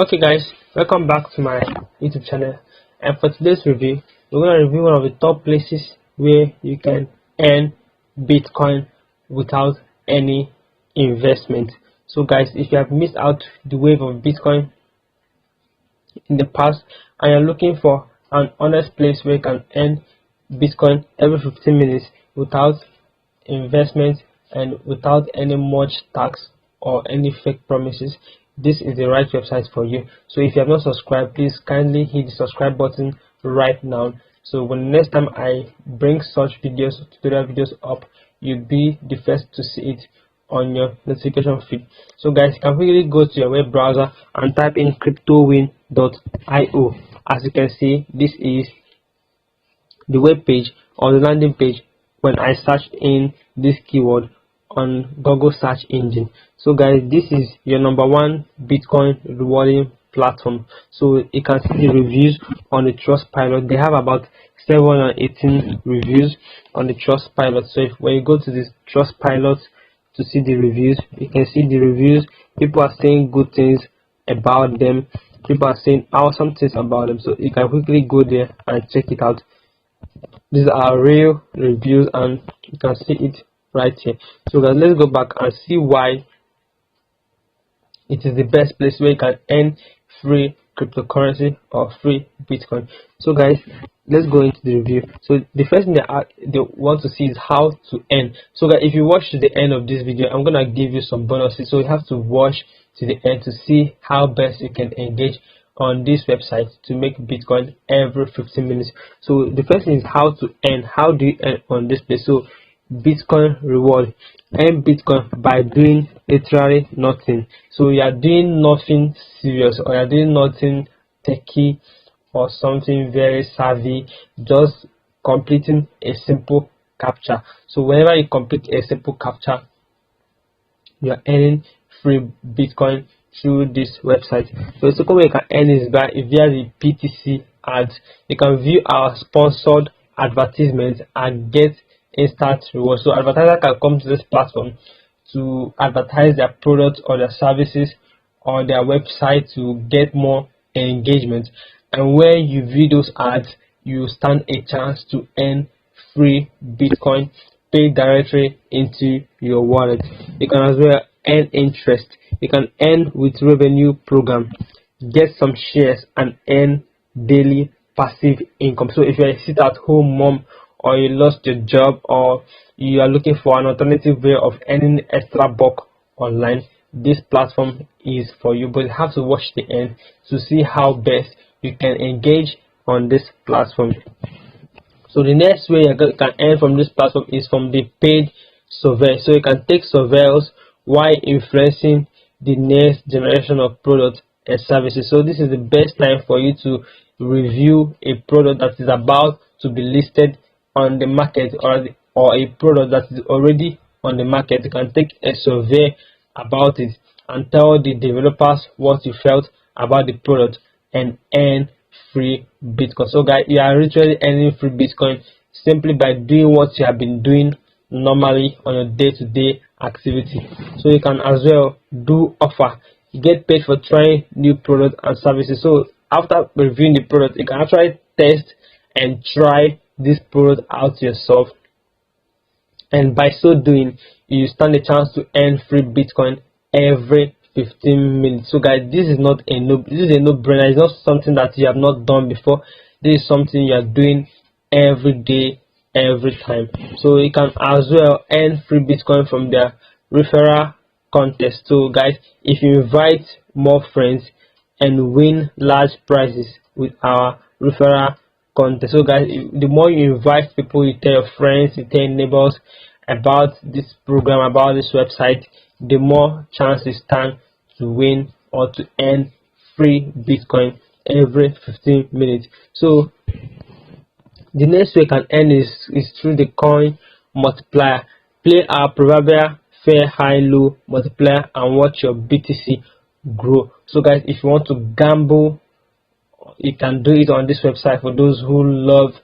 Okay guys, welcome back to my YouTube channel, and for today's review we're going to review one of the top places where you can earn Bitcoin without any investment. So guys, if you have missed out the wave of Bitcoin in the past and you're looking for an honest place where you can earn Bitcoin every 15 minutes without investment and without any much tax or any fake promises, this is the right website for you. So if you have not subscribed, please kindly hit the subscribe button right now, so when the next time I bring such videos, tutorial videos up, you'll be the first to see it on your notification feed. So guys, you can really go to your web browser and type in cryptowin.io. As you can see, this is the web page or the landing page when I search in this keyword on Google search engine. So guys, this is your #1 Bitcoin rewarding platform. So you can see the reviews on the Trustpilot. They have about 718 reviews on the Trustpilot. So when you go to this Trustpilot to see the reviews, you can see the reviews. People are saying good things about them. People are saying awesome things about them. So you can quickly go there and check it out. These are real reviews and you can see it right here. So guys, let's go back and see why it is the best place where you can earn free cryptocurrency or free Bitcoin. So guys, let's go into the review. So the first thing they want to see is how to earn. So guys, if you watch to the end of this video, I'm gonna give you some bonuses, so you have to watch to the end to see how best you can engage on this website to make Bitcoin every 15 minutes. So the first thing is how to earn. How do you earn on this place? So Bitcoin reward. Earn Bitcoin by doing literally nothing. So you are doing nothing serious, or you are doing nothing techy or something very savvy, just completing a simple captcha. So whenever you complete a simple captcha, you are earning free Bitcoin through this website. So the second way you can earn is via the PTC ads. You can view our sponsored advertisements and get instant rewards. So advertisers can come to this platform to advertise their products or their services or their website to get more engagement. And when you view those ads, you stand a chance to earn free Bitcoin paid directly into your wallet. You can as well earn interest. You can earn with revenue program, get some shares and earn daily passive income. So if you're a sit-at-home mom, or you lost your job, or you are looking for an alternative way of earning extra buck online, this platform is for you. But you have to watch the end to see how best you can engage on this platform. So the next way you can earn from this platform is from the paid survey. So you can take surveys while influencing the next generation of products and services. So this is the best time for you to review a product that is about to be listed on the market, or a product that is already on the market. You can take a survey about it and tell the developers what you felt about the product and earn free Bitcoin. So guys, you are literally earning free Bitcoin simply by doing what you have been doing normally on your day-to-day activity. So you can as well do offer. You get paid for trying new products and services. So after reviewing the product, you can actually test and try this product out yourself, and by so doing you stand a chance to earn free Bitcoin every 15 minutes. So guys, this is a no-brainer. It's not something that you have not done before. This is something you are doing every day, every time. So you can as well earn free Bitcoin from their referral contest. So guys, if you invite more friends and win large prizes with our referral contest. So guys, the more you invite people, you tell your friends, you tell your neighbors about this program, about this website, the more chance you stand to win or to earn free Bitcoin every 15 minutes. So the next way you can earn is through the coin multiplier. Play our proverbial fair high low multiplier and watch your BTC grow. So guys, if you want to gamble, you can do it on this website. For those who love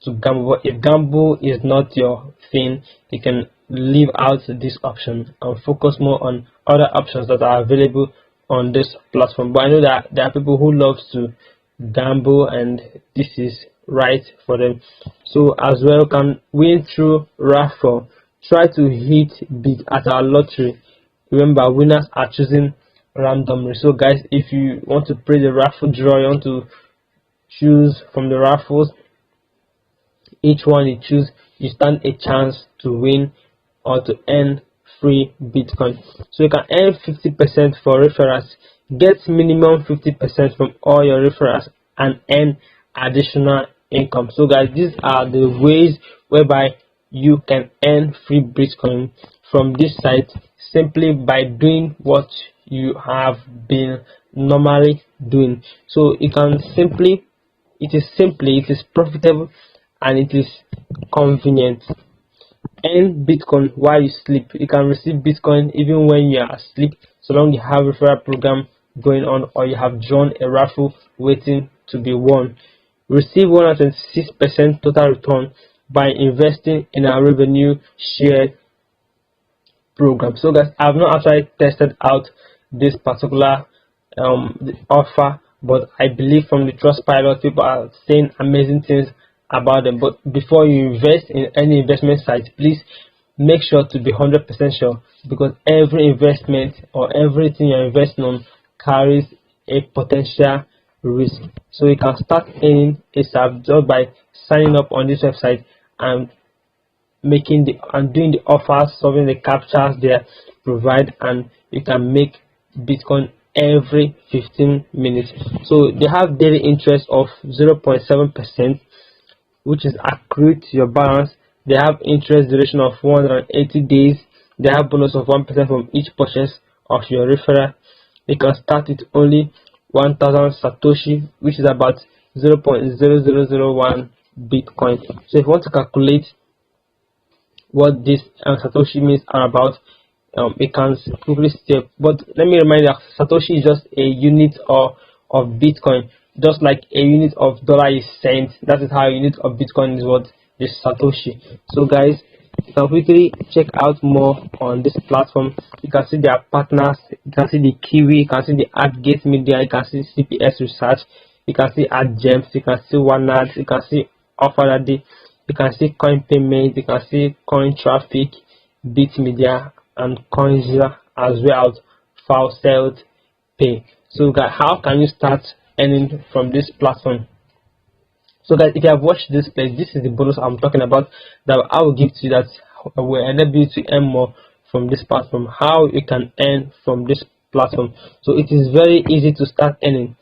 to gamble, but if gamble is not your thing, you can leave out this option and focus more on other options that are available on this platform. But I know that there are people who love to gamble, and this is right for them. So as well, can win through raffle. Try to hit big at our lottery. Remember, winners are chosen randomly. So guys, if you want to play the raffle draw, you want to choose from the raffles, each one you choose, you stand a chance to win or to earn free Bitcoin. So you can earn 50% for referrals, get minimum 50% from all your referrals, and earn additional income. So guys, these are the ways whereby you can earn free Bitcoin from this site, simply by doing what you have been normally doing. So you can simply, it is profitable, and it is convenient. Earn Bitcoin while you sleep. You can receive Bitcoin even when you are asleep, so long you have a referral program going on, or you have drawn a raffle waiting to be won. Receive 106% total return by investing in our revenue share program. So guys, I have not actually tested out this particular offer, but I believe from the Trustpilot, people are saying amazing things about them. But before you invest in any investment site, please make sure to be 100% sure, because every investment or everything you're investing on carries a potential risk. So you can start earning ASAP just by signing up on this website and doing the offers, solving the captchas they provide, and you can make Bitcoin every 15 minutes. So they have daily interest of 0.7%, which is accrued to your balance. They have interest duration of 180 days. They have bonus of 1% from each purchase of your referral. You can start with only 1000 Satoshi, which is about 0.0001 Bitcoin. So if you want to calculate what this Satoshi means are about, it can quickly step. But let me remind you that Satoshi is just a unit of Bitcoin, just like a unit of dollar is cent. That is how a unit of Bitcoin is what is Satoshi. So guys, you can quickly check out more on this platform. You can see their partners, you can see the Kiwi, you can see the AdGate Media, you can see CPS Research, you can see AdGems, you can see OneAds, you can see OfferDaddy, you can see Coin Payment, you can see Coin Traffic, Bit Media, and Coinza, as well as Faucet Pay. So guys, how can you start earning from this platform? So guys, if you have watched this place, this is the bonus I'm talking about that I will give to you, that will enable you to earn more from this platform. How you can earn from this platform. So it is very easy to start earning.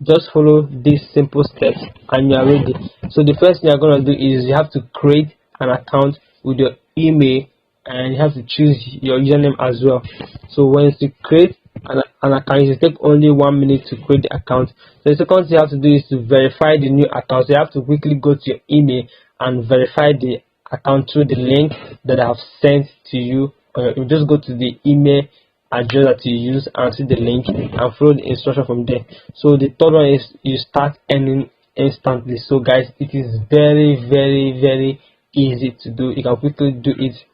Just follow these simple steps and you are ready. So the first thing you're going to do is you have to create an account with your email, and you have to choose your username as well. So when you create an account, it will take only 1 minute to create the account. So the second thing you have to do is to verify the new account. So you have to quickly go to your email and verify the account through the link that I have sent to you. You just go to the email address that you use and see the link and follow the instruction from there. So the third one is you start earning instantly. So guys, it is very easy to do. You can quickly do it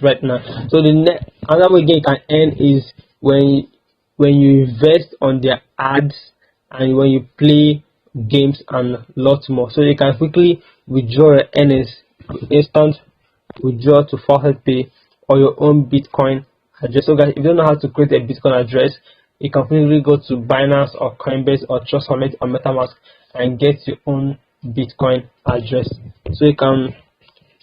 right now. So another way again you can earn is when you invest on their ads and when you play games and lots more. So you can quickly withdraw your earnings, instant withdraw to Faucet Pay or your own Bitcoin address. So guys, if you don't know how to create a Bitcoin address, you can quickly go to Binance or Coinbase or Trust Wallet or MetaMask and get your own Bitcoin address. So you can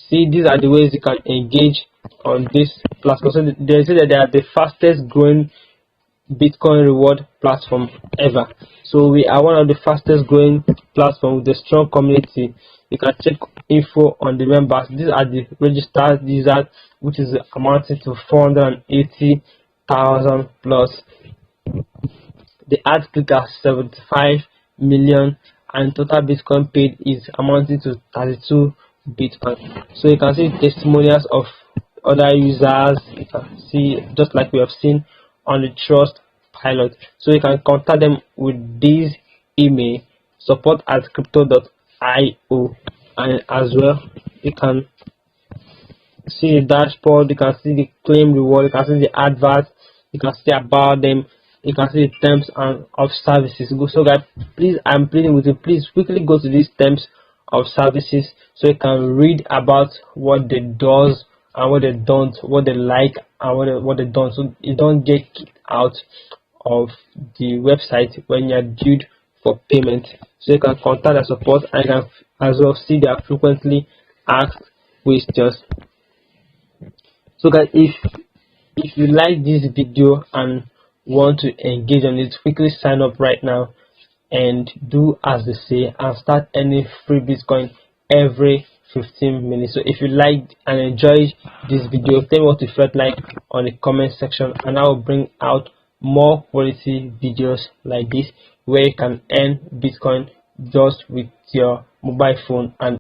see these are the ways you can engage on this platform. So they say that they are the fastest growing Bitcoin reward platform ever. So we are one of the fastest growing platforms with a strong community. You can check info on the members. These are the registered users, which is amounting to 480,000 plus. The ad click are 75 million, and total Bitcoin paid is amounting to 32 Bitcoin. So you can see testimonials of other users. You can see just like we have seen on the Trustpilot. So you can contact them with this email, support@crypto.io, and as well you can see the dashboard, you can see the claim reward, you can see the adverts, you can see about them, you can see the terms and of services. So guys, please, I'm pleading with you, please quickly go to these terms of services so you can read about what they does and what they don't, what they like and what they don't, so you don't get kicked out of the website when you're due for payment. So you can contact the support and you can as well see their frequently asked questions. So guys, if you like this video and want to engage on it, quickly sign up right now and do as they say and start earning free Bitcoin every 15 minutes. So if you liked and enjoyed this video, tell me what you felt like on the comment section, and I will bring out more quality videos like this where you can earn Bitcoin just with your mobile phone and